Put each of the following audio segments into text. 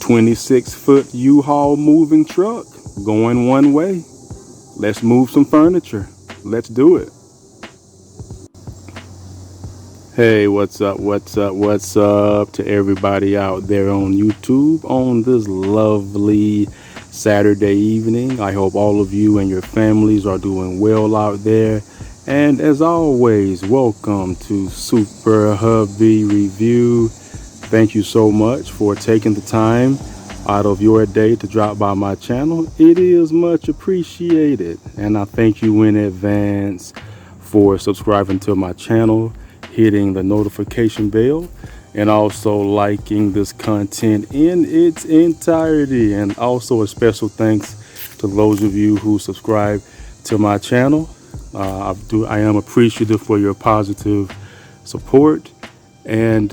26-foot U-Haul moving truck going one way. Let's move some furniture. Let's do it. Hey, what's up to everybody out there on YouTube on this lovely Saturday evening. I hope all of you and your families are doing well out there. And as always, welcome to Super Hubby Review. Thank you so much for taking the time out of your day to drop by my channel. It is much appreciated, and I thank you in advance for subscribing to my channel, hitting the notification bell, and also liking this content in its entirety. And also a special thanks to those of you who subscribe to my channel. I am appreciative for your positive support, and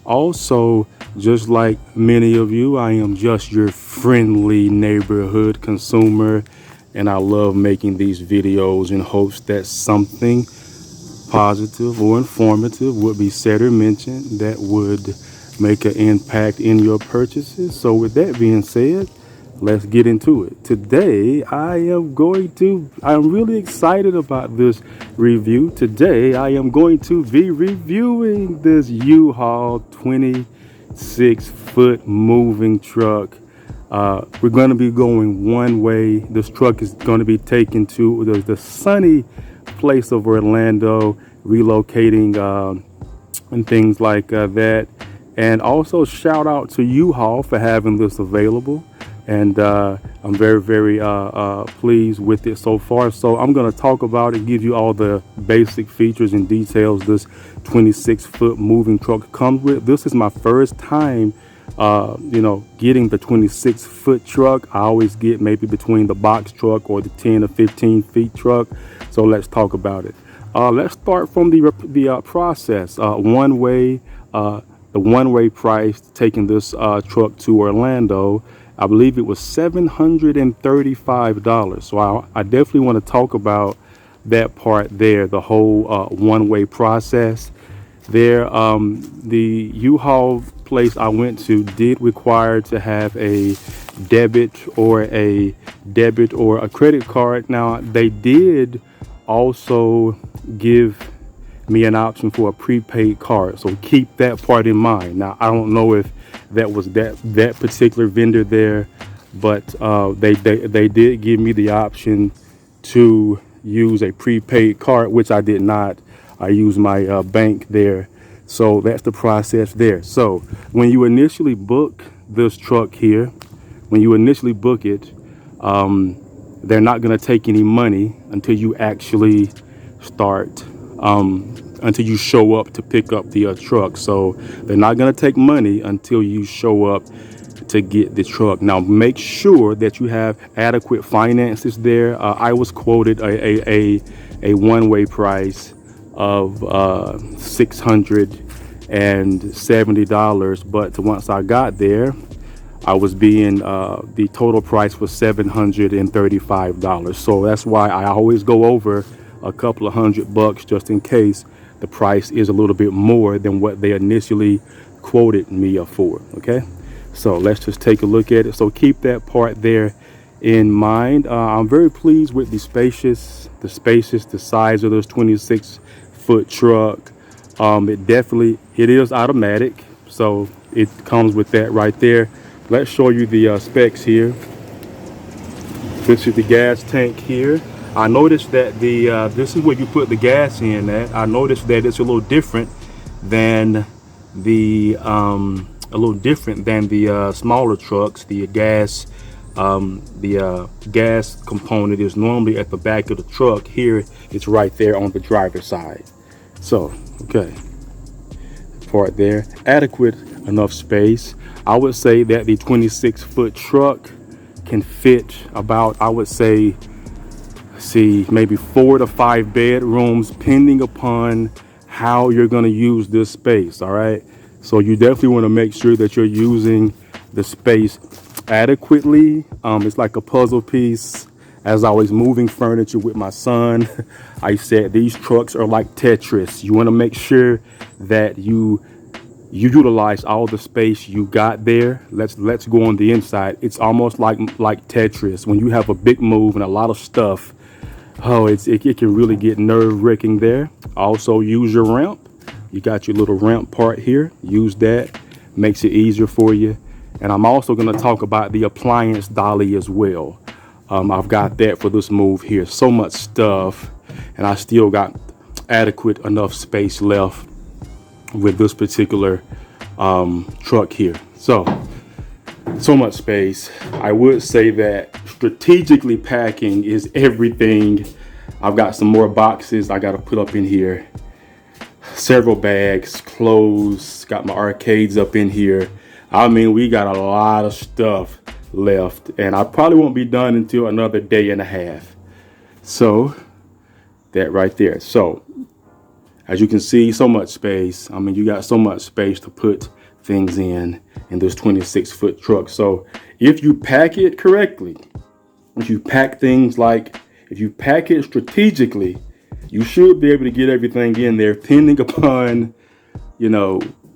also, just like many of you, I am just your friendly neighborhood consumer, and I love making these videos in hopes that something positive or informative would be said or mentioned that would make an impact in your purchases. So with that being said, let's get into it. Today, I'm really excited about this review. Today, I am going to be reviewing this U-Haul 26-foot moving truck. We're going to be going one way. This truck is going to be taken to the sunny place of Orlando, relocating and things like that. And also shout out to U-Haul for having this available. And I'm very, very pleased with it so far. So I'm going to talk about it, give you all the basic features and details this 26-foot moving truck comes with. This is my first time, getting the 26-foot truck. I always get maybe between the box truck or the 10 or 15 feet truck. So let's talk about it. Let's start from the process. The one-way price taking this truck to Orlando, I believe it was $735. So I definitely want to talk about that part there, the whole one-way process there. The U-Haul place I went to did require to have a debit or a credit card. Now, they did also give me an option for a prepaid card, so keep that part in mind. Now, I don't know if that was that particular vendor there, but they did give me the option to use a prepaid card, which I did not. I used my bank there. So that's the process there. So when you initially book this truck here, when you initially book it, they're not going to take any money until you actually start, until you show up to pick up the truck. So they're not going to take money until you show up to get the truck. Now, make sure that you have adequate finances there. I was quoted a one-way price of $670, but once I got there, I was the total price was $735. So that's why I always go over a couple of $100 just in case the price is a little bit more than what they initially quoted me for. Okay, so let's just take a look at it. So keep that part there in mind. I'm very pleased with the size of this 26-foot truck. It is automatic, so it comes with that right there. Let's show you the specs here. This is the gas tank here. I noticed that this is where you put the gas in at. I noticed that it's a little different than the smaller trucks. The gas component is normally at the back of the truck. Here it's right there on the driver's side. So okay, part there, adequate enough space. I would say that the 26-foot truck can fit about, I would say, maybe 4 to 5 bedrooms, depending upon how you're going to use this space. All right, so you definitely want to make sure that you're using the space adequately. It's like a puzzle piece. As I was moving furniture with my son, I said these trucks are like Tetris. You want to make sure that you You utilize all the space you got there. Let's go on the inside. It's almost like Tetris. When you have a big move and a lot of stuff, oh, it can really get nerve-wracking there. Also, use your ramp. You got your little ramp part here. Use that. Makes it easier for you. And I'm also going to talk about the appliance dolly as well. I've got that for this move here. So much stuff, and I still got adequate enough space left with this particular truck here. So much space. I would say that strategically packing is everything. I've got some more boxes I got to put up in here. Several bags, clothes, got my arcades up in here. I mean, we got a lot of stuff left, and I probably won't be done until another day and a half. So that right there. So as you can see, so much space. I mean, you got so much space to put things in this 26-foot truck. So if you pack it correctly, if you pack it strategically, you should be able to get everything in there, depending upon,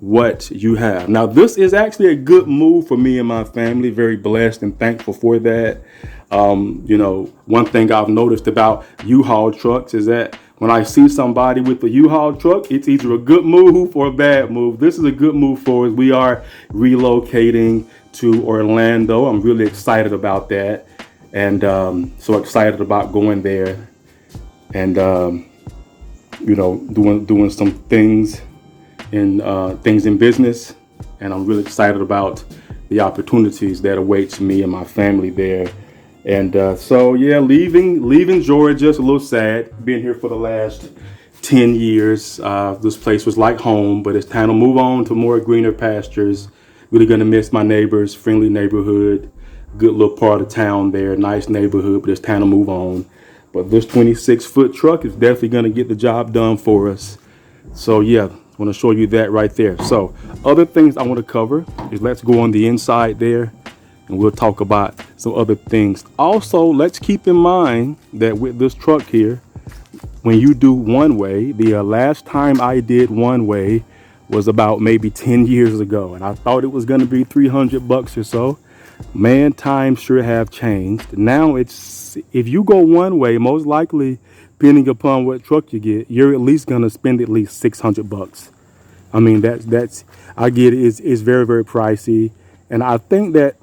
what you have. Now, this is actually a good move for me and my family. Very blessed and thankful for that. One thing I've noticed about U-Haul trucks is that when I see somebody with a U-Haul truck, it's either a good move or a bad move. This is a good move for us. We are relocating to Orlando. I'm really excited about that, and so excited about going there and doing some things in business, and I'm really excited about the opportunities that awaits me and my family there. And leaving Georgia is a little sad. Been here for the last 10 years. This place was like home, but it's time to move on to more greener pastures. Really gonna miss my neighbors, friendly neighborhood, good little part of town there, nice neighborhood, but it's time to move on. But this 26-foot truck is definitely gonna get the job done for us. So yeah, I want to show you that right there. So other things I want to cover is, let's go on the inside there and we'll talk about some other things. Also, let's keep in mind that with this truck here, when you do one way, the last time I did one way was about maybe 10 years ago, and I thought it was going to be $300 or so. Man, times sure have changed. Now it's, if you go one way, most likely, depending upon what truck you get, you're at least going to spend at least $600. I mean, that's I get it. It's very, very pricey. And I think that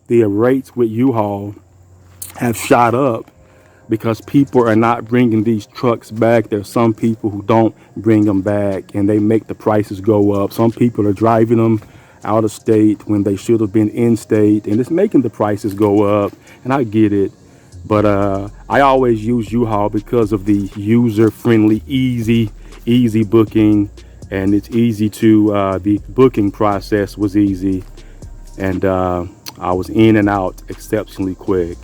the rates with U-Haul have shot up because people are not bringing these trucks back. There's some people who don't bring them back, and they make the prices go up. Some people are driving them out of state when they should have been in state, and it's making the prices go up, and I get it. But I always use U-Haul because of the user-friendly, easy booking, and it's easy to, the booking process was easy, and I was in and out exceptionally quick.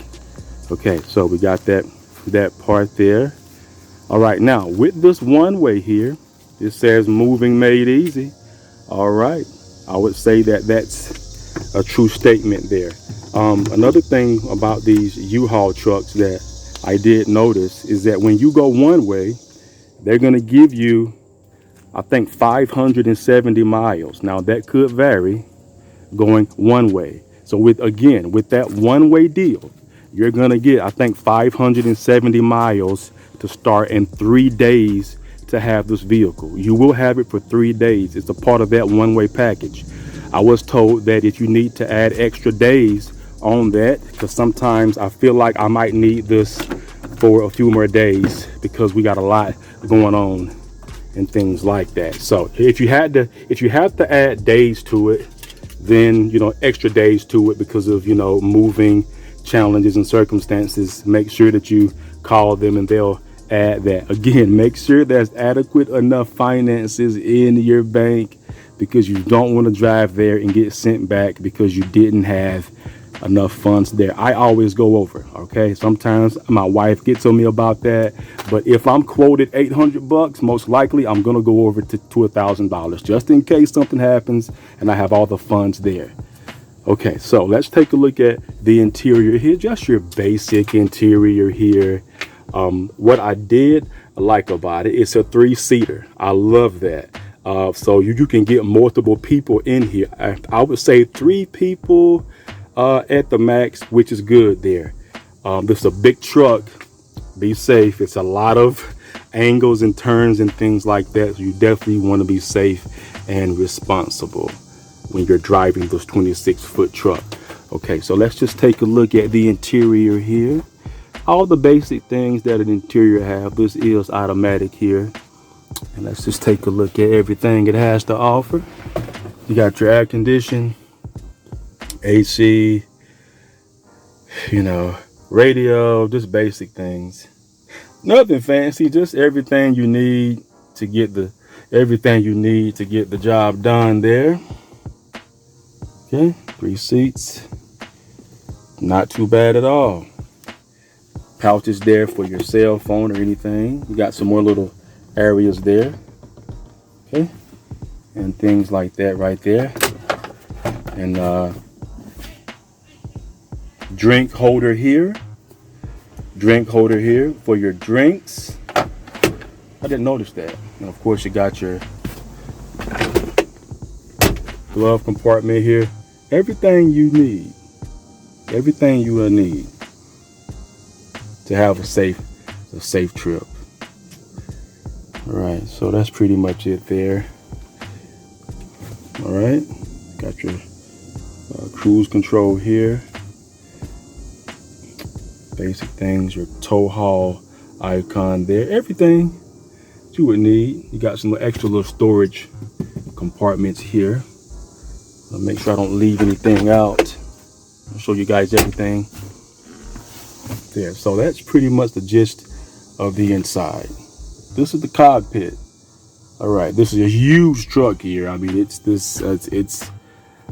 Okay, so we got that part there. All right, now with this one way here, it says moving made easy. All right, I would say that that's a true statement there. Another thing about these U-Haul trucks that I did notice is that when you go one way, they're going to give you, I think, 570 miles. Now that could vary going one way. So with that one-way deal, you're going to get, I think, 570 miles to start, in 3 days to have this vehicle. You will have it for 3 days. It's a part of that one-way package. I was told that if you need to add extra days on that, because sometimes I feel like I might need this for a few more days because we got a lot going on and things like that. So if you have to add days to it, then extra days to it because of moving challenges and circumstances, make sure that you call them and they'll add that. Again, make sure there's adequate enough finances in your bank, because you don't want to drive there and get sent back because you didn't have enough funds there. I always go over, okay? Sometimes my wife gets on me about that, but if I'm quoted $800, most likely I'm gonna go over to $1,000 just in case something happens and I have all the funds there. Okay, so let's take a look at the interior here, just your basic interior here. What I did like about it, it's a 3-seater. I love that. So you can get multiple people in here. I would say 3 people at the max, which is good there. This is a big truck. Be safe. It's a lot of angles and turns and things like that. So you definitely want to be safe and responsible when you're driving this 26-foot truck. Okay, so let's just take a look at the interior here. All the basic things that an interior have. This is automatic here. And let's just take a look at everything it has to offer. You got your air conditioning, AC, radio, just basic things. Nothing fancy, just everything you need to get the job done there. Okay, 3 seats. Not too bad at all. Pouches there for your cell phone or anything. You got some more little areas there. Okay, and things like that right there. And drink holder here for your drinks. I didn't notice that. And of course you got your glove compartment here. Everything you will need to have a safe trip. All right, so that's pretty much it there. All right, got your cruise control here. Basic things, your tow haul icon there. Everything that you would need. You got some extra little storage compartments here. I'll make sure I don't leave anything out. I'll show you guys everything there. So that's pretty much the gist of the inside. This is the cockpit. All right, this is a huge truck here. I mean,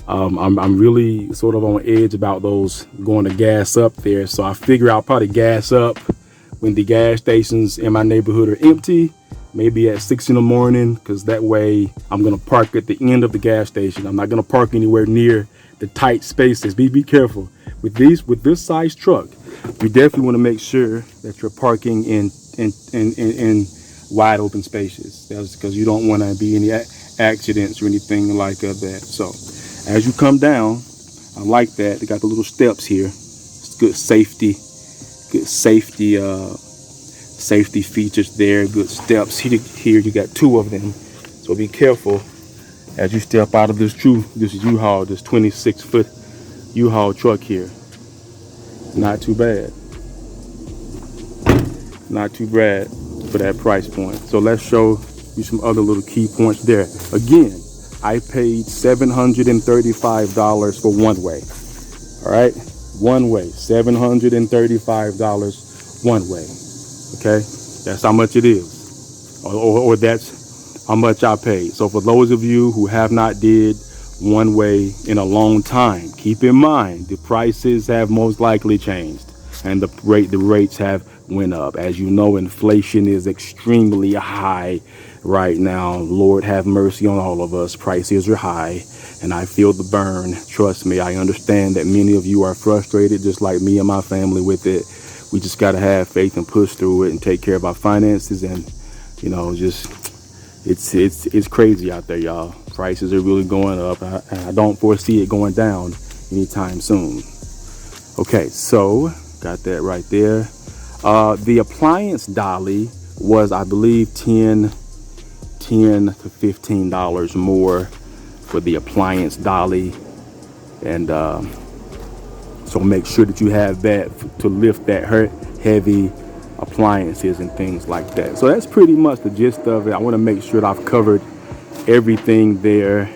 I'm really sort of on edge about those going to gas up there. So I figure I'll probably gas up when the gas stations in my neighborhood are empty, maybe at 6 in the morning, because that way I'm going to park at the end of the gas station. I'm not going to park anywhere near the tight spaces. Be careful with this size truck. You definitely want to make sure that you're parking in wide open spaces. That's because you don't want to be any accidents or anything like that. So as you come down, I like that they got the little steps here. It's good safety features there. Good steps here. You got 2 of them, so be careful as you step out of this U-Haul, this 26-foot U-Haul truck here. Not too bad for that price point. So let's show you some other little key points there. Again, I paid $735 for one way. All right, one way, $735 one way. Okay, that's how much it is, or that's how much I paid. So for those of you who have not did one way in a long time, keep in mind the prices have most likely changed and the rates have went up. As you know, inflation is extremely high right now. Lord have mercy on all of us. Prices are high and I feel the burn. Trust me, I understand that many of you are frustrated just like me and my family with it. We just got to have faith and push through it and take care of our finances. And just it's crazy out there, y'all. Prices are really going up. I don't foresee it going down anytime soon. Okay, so got that right there. The Appliance Dolly was, I believe, $10 to $15 more for the Appliance Dolly. And so make sure that you have that to lift that heavy appliances and things like that. So that's pretty much the gist of it. I want to make sure that I've covered everything there.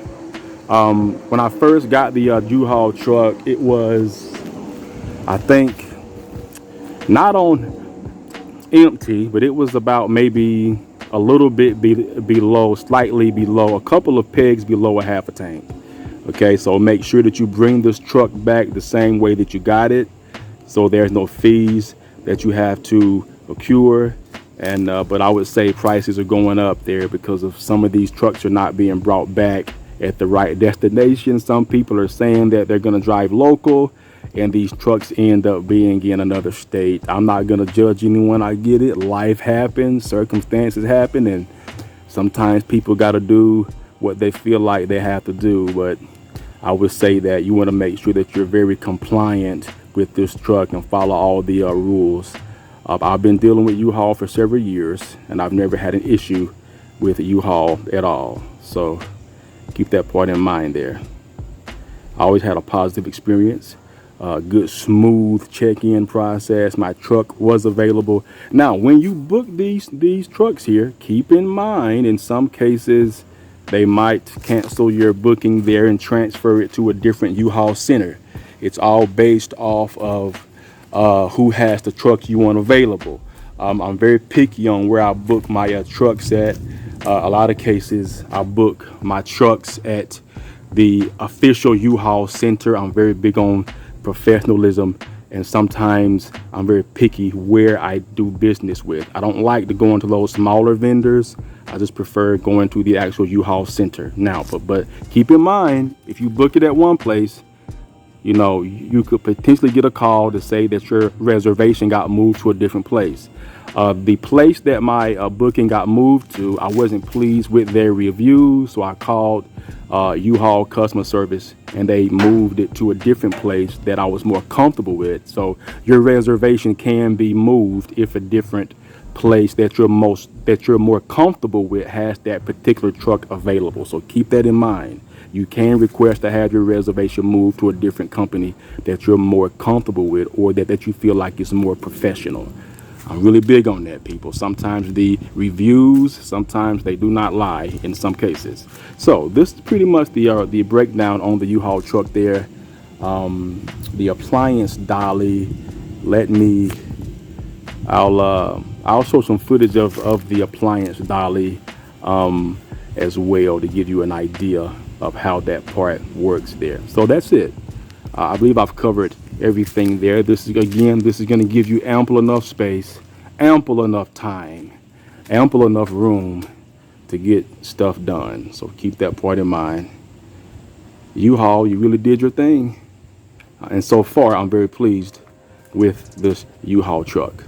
When I first got the U-Haul truck, it was, I think, not on empty, but it was about maybe a little bit below, slightly below, a couple of pegs below a half a tank. Okay, so make sure that you bring this truck back the same way that you got it, so there's no fees that you have to procure. And but I would say prices are going up there because of some of these trucks are not being brought back at the right destination. Some people are saying that they're going to drive local and these trucks end up being in another state. I'm not going to judge anyone. I get it. Life happens, circumstances happen, and Sometimes people got to do what they feel like they have to do, but I would say that you want to make sure that you're very compliant with this truck and follow all the rules. I've been dealing with U-Haul for several years, and I've never had an issue with U-Haul at all. So keep that part in mind there. I always had a positive experience, good smooth check-in process. My truck was available. Now, when you book these trucks here, keep in mind in some cases they might cancel your booking there and transfer it to a different U-Haul center. It's all based off of who has the truck you want available. I'm very picky on where I book my trucks at. A lot of cases I book my trucks at the official U-Haul center. I'm very big on professionalism, and sometimes I'm very picky where I do business with. I don't like to go into those smaller vendors. I just prefer going to the actual U-Haul center. Now, but keep in mind, if you book it at one place, you know, you could potentially get a call to say that your reservation got moved to a different place. The place that my booking got moved to, I wasn't pleased with their reviews, so I called U-Haul customer service, and they moved it to a different place that I was more comfortable with. So your reservation can be moved if a different place that you're more comfortable with has that particular truck available. So keep that in mind. You can request to have your reservation moved to a different company that you're more comfortable with, or that you feel like is more professional. I'm really big on that, people. Sometimes the reviews, sometimes they do not lie in some cases. So this is pretty much the breakdown on the U-Haul truck there. The Appliance Dolly. I'll show some footage of the Appliance Dolly as well, to give you an idea of how that part works there. So that's it. I believe I've covered everything there. This is going to give you ample enough space, ample enough time, ample enough room to get stuff done. So keep that part in mind. U-Haul, you really did your thing. And so far, I'm very pleased with this U-Haul truck.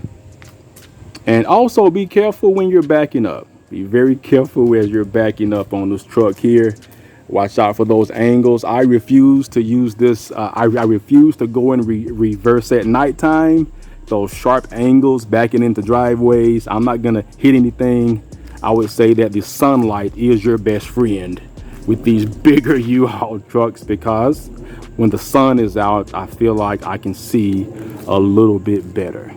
And also be careful when you're backing up. Be very careful as you're backing up on this truck here. Watch out for those angles. I refuse to use this. I refuse to go in reverse at nighttime. Those sharp angles backing into driveways. I'm not going to hit anything. I would say that the sunlight is your best friend with these bigger U-Haul trucks, because when the sun is out, I feel like I can see a little bit better.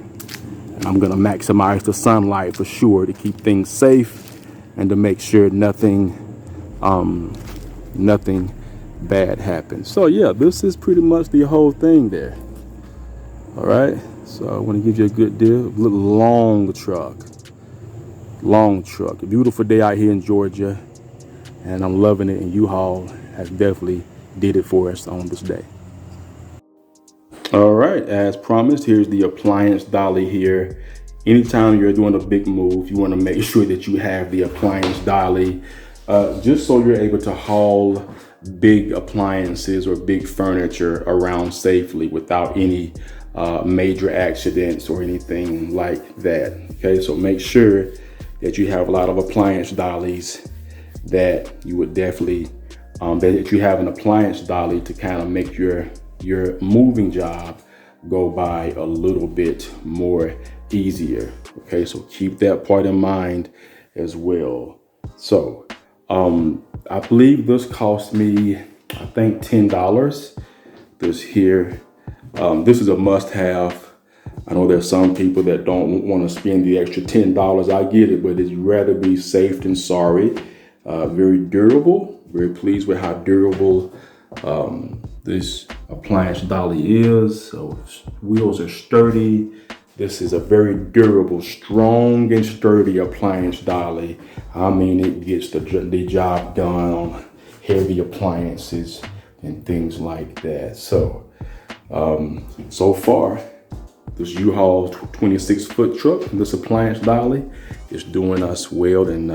And I'm going to maximize the sunlight for sure to keep things safe and to make sure nothing bad happens. So yeah, this is pretty much the whole thing there. All right, so I want to give you a good deal. Look, long truck, a beautiful day out here in Georgia, and I'm loving it, and U-Haul has definitely did it for us on this day. All right, as promised, here's the Appliance Dolly here. Anytime you're doing a big move, you want to make sure that you have the Appliance Dolly, just so you're able to haul big appliances or big furniture around safely without any major accidents or anything like that. Okay, so make sure that you have a lot of appliance dollies, that you would definitely that you have an appliance dolly to kind of make your moving job go by a little bit more easier. Okay, so keep that part in mind as well. So I believe this cost me, I think, $10. This here, this is a must-have. I know there's some people that don't want to spend the extra $10. I get it, but it's rather be safe than sorry. Very durable. Very pleased with how durable this Appliance Dolly is. So wheels are sturdy. This is a very durable, strong and sturdy Appliance Dolly. I mean, it gets the job done on heavy appliances and things like that. So, so far, this U-Haul 26-foot truck, this Appliance Dolly, is doing us well, and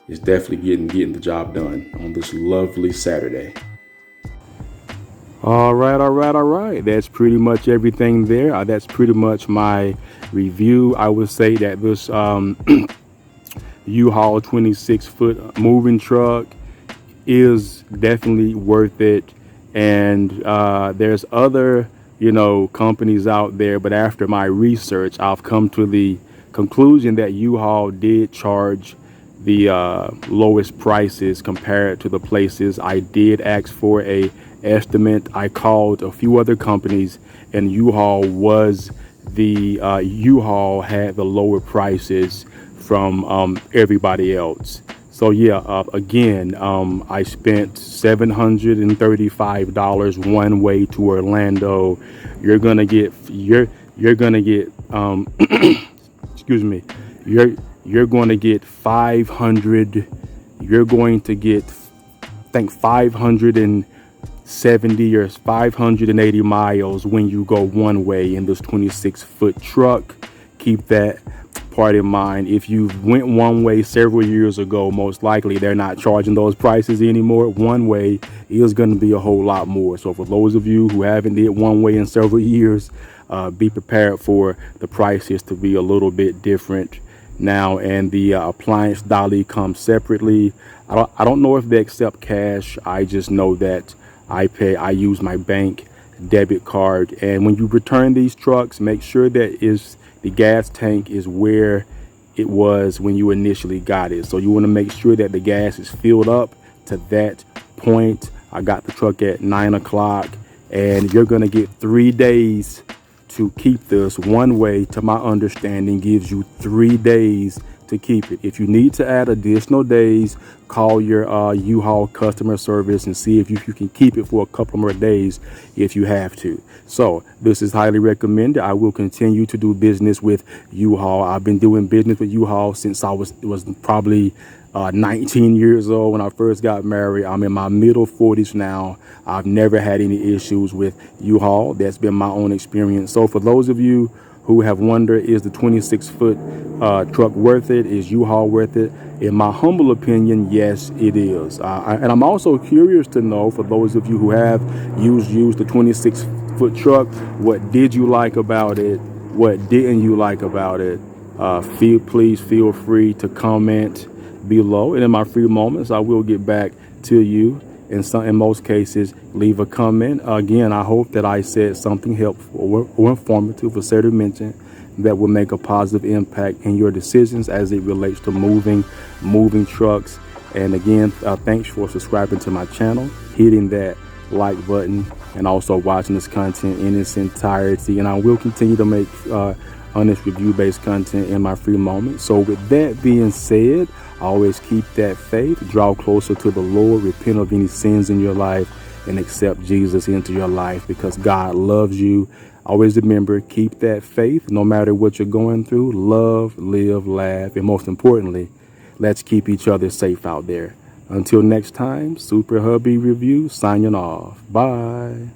is definitely getting the job done on this lovely Saturday. All right. That's pretty much everything there. That's pretty much my review. I would say that this U-Haul 26-foot moving truck is definitely worth it. And there's other, companies out there, but after my research, I've come to the conclusion that U-Haul did charge the lowest prices compared to the places. I did ask for a estimate. I called a few other companies, and U-Haul had the lower prices from everybody else. So yeah, again, I spent $735 one way to Orlando. You're gonna get you're gonna get excuse me, you're going to get 500. You're going to get, I think, 570 or 580 miles when you go one way in this 26-foot truck. Keep that part in mind. If you went one way several years ago, most likely they're not charging those prices anymore. One way is going to be a whole lot more. So for those of you who haven't did one way in several years, be prepared for the prices to be a little bit different now. And the Appliance Dolly comes separately. I don't know if they accept cash. I just know that I use my bank debit card. And when you return these trucks, make sure that the gas tank is where it was when you initially got it. So you want to make sure that the gas is filled up to that point. I got the truck at 9 o'clock, and you're going to get 3 days to keep this. One way, to my understanding, gives you 3 days to keep it. If you need to add additional days, call your U-Haul customer service and see if you can keep it for a couple more days if you have to. So this is highly recommended. I will continue to do business with U-Haul. I've been doing business with U-Haul since I was probably 19 years old when I first got married. I'm in my middle 40s now. I've never had any issues with U-Haul. That's been my own experience. So for those of you who have wondered, is the 26-foot truck worth it? Is U-Haul worth it? In my humble opinion, yes, it is. And I'm also curious to know, for those of you who have used the 26-foot truck, what did you like about it? What didn't you like about it? Please feel free to comment below. And in my free moments, I will get back to you. In most cases, leave a comment. Again, I hope that I said something helpful or informative or said or mentioned that will make a positive impact in your decisions as it relates to moving trucks. And again, thanks for subscribing to my channel, hitting that like button, and also watching this content in its entirety. And I will continue to make honest review-based content in my free moments. So with that being said, always keep that faith, draw closer to the Lord, repent of any sins in your life, and accept Jesus into your life because God loves you. Always remember, keep that faith no matter what you're going through. Love, live, laugh, and most importantly, let's keep each other safe out there. Until next time, Super Hubby Review signing off. Bye.